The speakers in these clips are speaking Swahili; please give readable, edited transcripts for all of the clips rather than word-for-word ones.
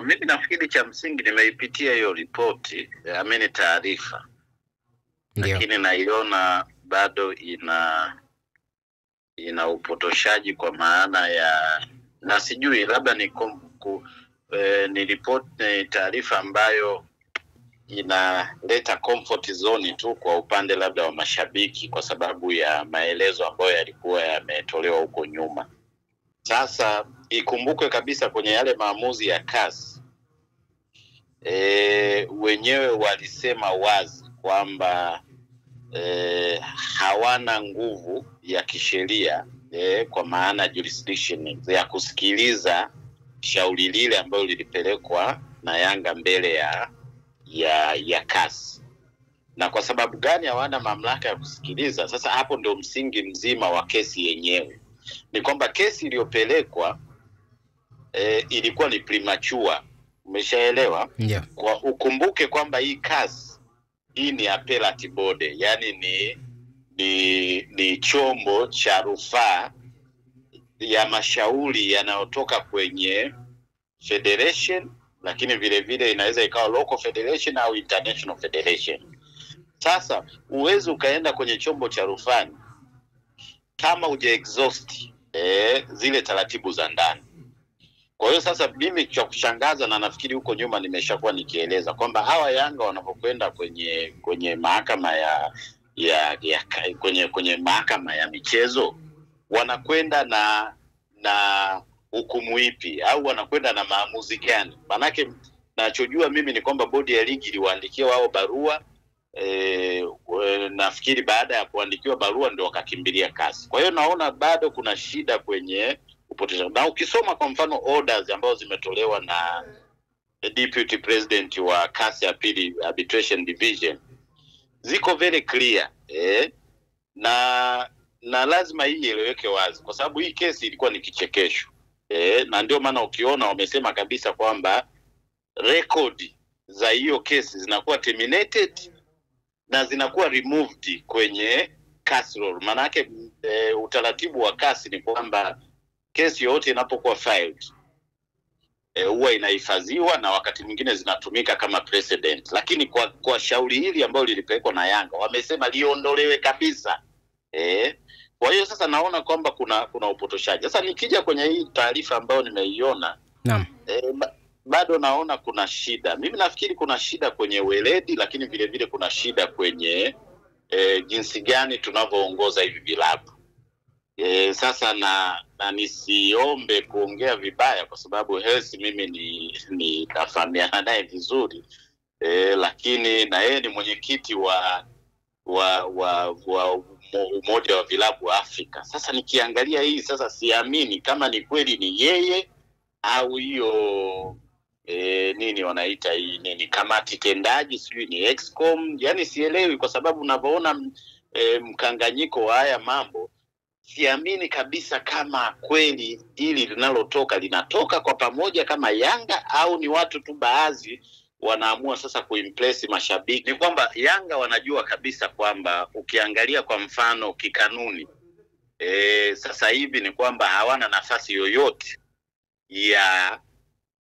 Mimi nafikiri cha msingi nimeipitia hiyo ripoti, ameni taarifa. Lakini naiona bado ina upotoshaji kwa maana ya, na sijui labda ni ripoti, taarifa ambayo inaleta comfort zone tu kwa upande labda wa mashabiki kwa sababu ya maelezo ambayo yalikuwa yametolewa huko nyuma. Sasa ikumbukwe kabisa kwenye yale maamuzi ya CAS, wenyewe walisema wazi kwamba hawana nguvu ya kisheria, kwa maana jurisdiction ya kusikiliza shauri lile ambalo lilipelekwa na Yanga mbele ya CAS. Na kwa sababu gani hawana mamlaka ya kusikiliza? Sasa hapo ndio msingi mzima wa kesi yenyewe. Ni kwamba kesi iliyopelekwa ilikuwa ni premature. Umeshaelewa? Yeah. Kwa ukumbuke kwamba hii CAS hii ni appellate body, yani ni chombo cha rufaa ya mashauri yanayotoka kwenye federation, lakini vile vile inaweza ikawa local federation au international federation. Sasa uwezo ukaenda kwenye chombo cha rufaa kama uje exhaust zile taratibu za ndani. Kwa hiyo sasa mimi cha kushangaza, na nafikiri huko nyuma nimeshakuwa nikieleza kwamba hawa Yanga wanapokwenda kwenye mahakama kwenye mahakama ya michezo, wanakwenda na hukumu ipi au wanakwenda na maamuzi gani? Manake nachojua mimi ni kwamba bodi ya ligi iliwaandikia wao barua, nafikiri baada ya kuandikiwa barua ndio wakakimbilia CAS. Kwa hiyo naona bado kuna shida kwenye upotoshaji. Na ukisoma kwa mfano orders ambazo zimetolewa na deputy president wa CAS ya pili arbitration division, ziko very clear, na lazima hii ieleweke wazi kwa sababu hii kesi ilikuwa ni kichekesho, na ndio maana ukiona wamesema kabisa kwamba record za hiyo kesi zinakuwa terminated na zinakuwa removed kwenye CAS roll. Maana yake utaratibu wa CAS ni kwamba kesi yote inapokuwa filed huwa inahifadhiwa na wakati mwingine zinatumika kama precedent, lakini kwa shauri hili ambalo lilipelekwa na Yanga wamesema liondolewe kabisa. Kwa hiyo sasa naona kwamba kuna upotoshaji. Sasa nikija kwenye hii taarifa ambayo nimeiona, naam, bado naona kuna shida. Mimi nafikiri kuna shida kwenye weledi, lakini vile vile kuna shida kwenye jinsi gani tunavyoongoza hivi vilabu. Sasa na nisiombe kuongea vibaya kwa sababu Hersi mimi ni kafahamiana naye vizuri, lakini na yeye ni mwenyekiti wa umoja wa vilabu wa Afrika. Sasa nikiangalia hii sasa siamini kama ni kweli ni yeye au hiyo nini wanaita hii nini kamati tendaji, sijui ni Excom, yani sielewi kwa sababu unavyoona mkanganyiko wa haya mambo. Siamini kabisa kama kweli hili linatoka kwa pamoja kama Yanga au ni watu tu baadhi wanaamua sasa kuimpress mashabiki. Ni kwamba Yanga wanajua kabisa kwamba ukiangalia kwa mfano kikanuni, sasa hivi ni kwamba hawana nafasi yoyote ya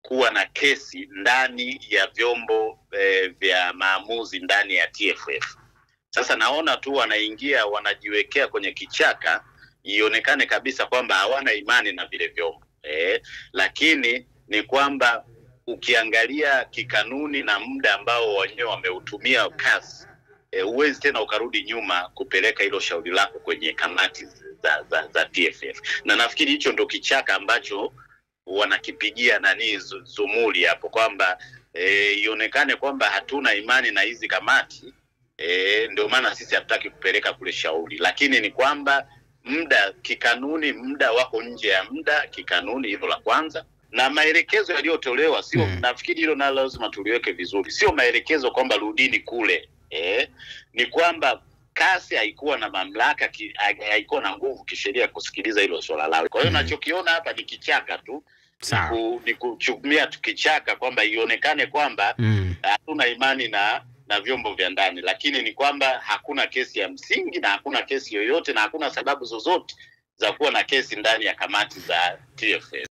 kuwa na kesi ndani ya vyombo vya maamuzi ndani ya TFF. Sasa naona tu wanaingia wanajiwekea kwenye kichaka ionekane kabisa kwamba hawana imani na vile vyombo. Lakini ni kwamba ukiangalia kikanuni na muda ambao wenyewe wameutumia CAS, huwezi tena ukarudi nyuma kupeleka hilo shauri lako kwenye kamati za TFF. Na nafikiri hicho ndo kichaka ambacho wanakipigia nani zumuli hapo kwamba ionekane kwamba hatuna imani na hizi kamati, ndio maana sisi hatutaki kupeleka kule shauri. Lakini ni kwamba muda kikanuni, muda wako nje ya muda kikanuni, hilo la kwanza. Na maelekezo yaliyotolewa sio, nafikiri hilo na lazima tuliweke vizuri, sio maelekezo kwamba rudini kule. Ni kwamba CAS haikuwa na mamlaka, haikuwa na nguvu kisheria kusikiliza hilo swala lao. Kwa hiyo nachokiona hapa ni kichaka tu, ni kuchumia tukichaka kwamba ionekane kwamba hatuna imani na vyombo vya ndani, lakini ni kwamba hakuna kesi ya msingi na hakuna kesi yoyote na hakuna sababu zozote za kuwa na kesi ndani ya kamati za TFF.